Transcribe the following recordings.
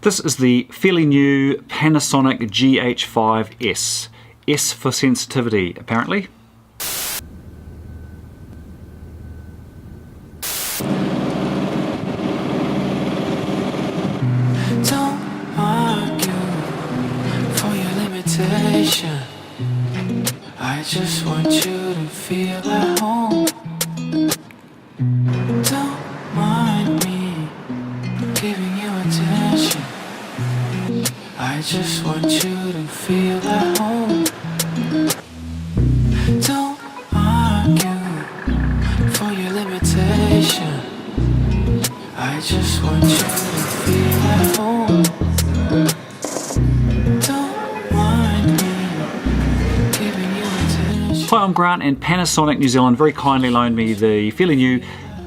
This is the fairly new Panasonic GH5S. S for sensitivity, apparently. Don't argue for your limitation. I just want you to feel at home. Don't mind me giving you attention. I just want you to feel at home. Don't argue for your limitation. I just want you to feel at home. Don't mind me giving you attention. Hi, I'm Grant, and Panasonic New Zealand very kindly loaned me the fairly new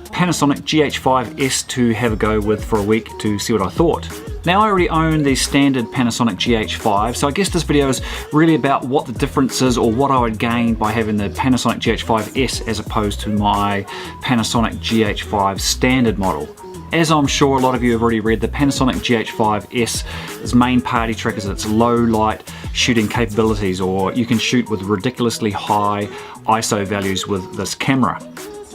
Panasonic GH5S to have a go with for a week to see what I thought. Now, I already own the standard Panasonic GH5, so I guess this video is really about what the difference is or what I would gain by having the Panasonic GH5S as opposed to my Panasonic GH5 standard model. As I'm sure a lot of you have already read, the Panasonic GH5S's main party trick is its low light shooting capabilities, or you can shoot with ridiculously high ISO values with this camera.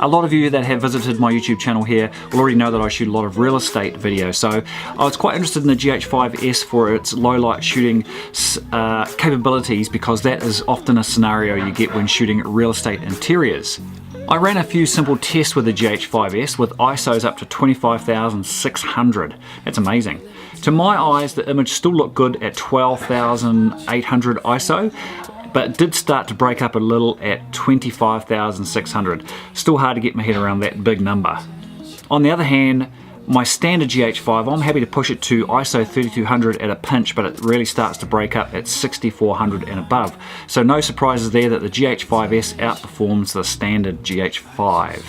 A lot of you that have visited my YouTube channel here will already know that I shoot a lot of real estate videos, so I was quite interested in the GH5S for its low light shooting capabilities, because that is often a scenario you get when shooting real estate interiors. I ran a few simple tests with the GH5S with ISOs up to 25,600. That's amazing. To my eyes, the image still looked good at 12,800 ISO, but it did start to break up a little at 25,600. Still hard to get my head around that big number. On the other hand, my standard GH5, I'm happy to push it to ISO 3200 at a pinch, but it really starts to break up at 6400 and above. So no surprises there that the GH5S outperforms the standard GH5.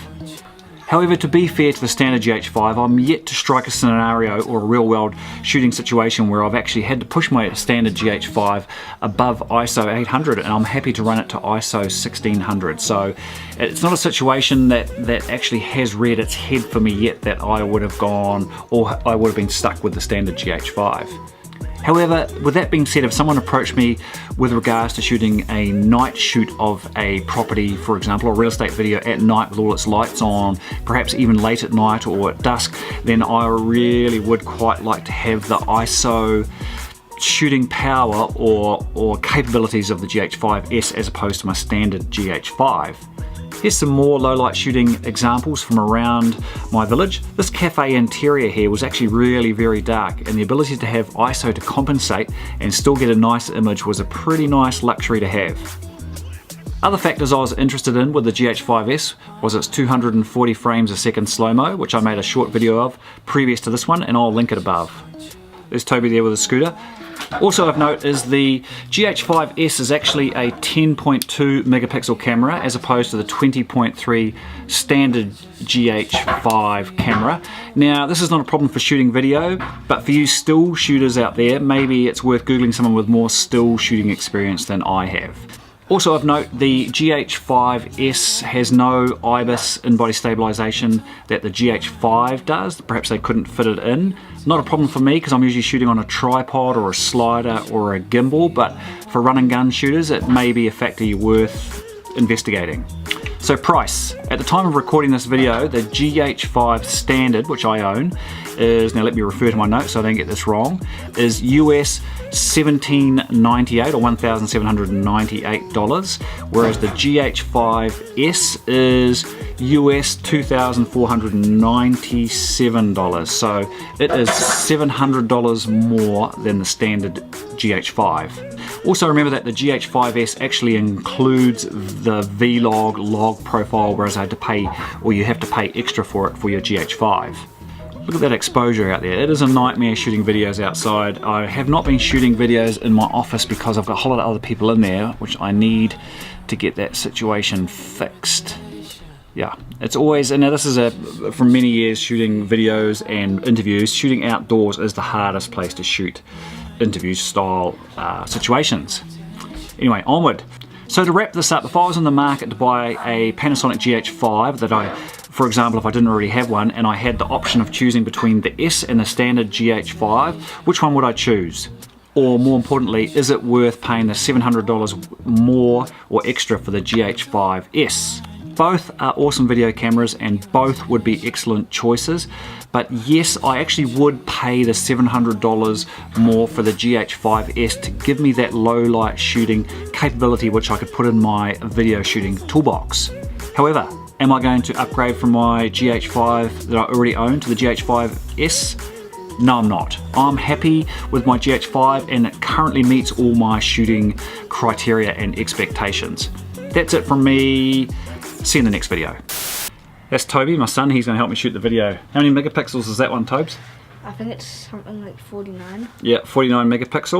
However, to be fair to the standard GH5, I'm yet to strike a scenario or a real-world shooting situation where I've actually had to push my standard GH5 above ISO 800, and I'm happy to run it to ISO 1600. So it's not a situation that actually has reared its head for me yet that I would have gone, or I would have been stuck with the standard GH5. However, with that being said, if someone approached me with regards to shooting a night shoot of a property, for example, a real estate video at night with all its lights on, perhaps even late at night or at dusk, then I really would quite like to have the ISO shooting power or capabilities of the GH5S as opposed to my standard GH5. Here's some more low light shooting examples from around my village. This cafe interior here was actually really very dark, and the ability to have ISO to compensate and still get a nice image was a pretty nice luxury to have. Other factors I was interested in with the GH5S was its 240 frames a second slow-mo, which I made a short video of previous to this one, and I'll link it above. There's Toby there with a scooter. Also of note is the GH5S is actually a 10.2 megapixel camera as opposed to the 20.3 standard GH5 camera. Now, this is not a problem for shooting video, but for you still shooters out there, maybe it's worth googling someone with more still shooting experience than I have. Also of note, the GH5S has no Ibis in-body stabilization that the GH5 does. Perhaps they couldn't fit it in. Not a problem for me because I'm usually shooting on a tripod or a slider or a gimbal, but for run and gun shooters it may be a factor worth investigating. So price. At the time of recording this video, the GH5 standard, which I own, is, now let me refer to my notes so I don't get this wrong, is US $1,798 or $1,798, whereas the GH5S is US $2,497. So it is $700 more than the standard GH5. Also remember that the GH5S actually includes the Vlog log profile, whereas I had to pay, or you have to pay extra for it for your GH5. Look at that exposure out there. It is a nightmare shooting videos outside. I have not been shooting videos in my office because I've got a whole lot of other people in there, which I need to get that situation fixed. Yeah, it's always, and now this is from many years shooting videos and interviews, shooting outdoors is the hardest place to shoot interview style situations. Anyway, onward. So to wrap this up, if I was in the market to buy a Panasonic GH5 that I For example, if I didn't already have one and I had the option of choosing between the S and the standard GH5, which one would I choose? Or more importantly, is it worth paying the $700 more or extra for the GH5S? Both are awesome video cameras and both would be excellent choices, but yes, I actually would pay the $700 more for the GH5S to give me that low light shooting capability which I could put in my video shooting toolbox. However, am I going to upgrade from my GH5 that I already own to the GH5S? No, I'm not. I'm happy with my GH5 and it currently meets all my shooting criteria and expectations. That's it from me. See you in the next video. That's Toby, my son. He's going to help me shoot the video. How many megapixels is that one, Tobes? I think it's something like 49. Yeah, 49 megapixels.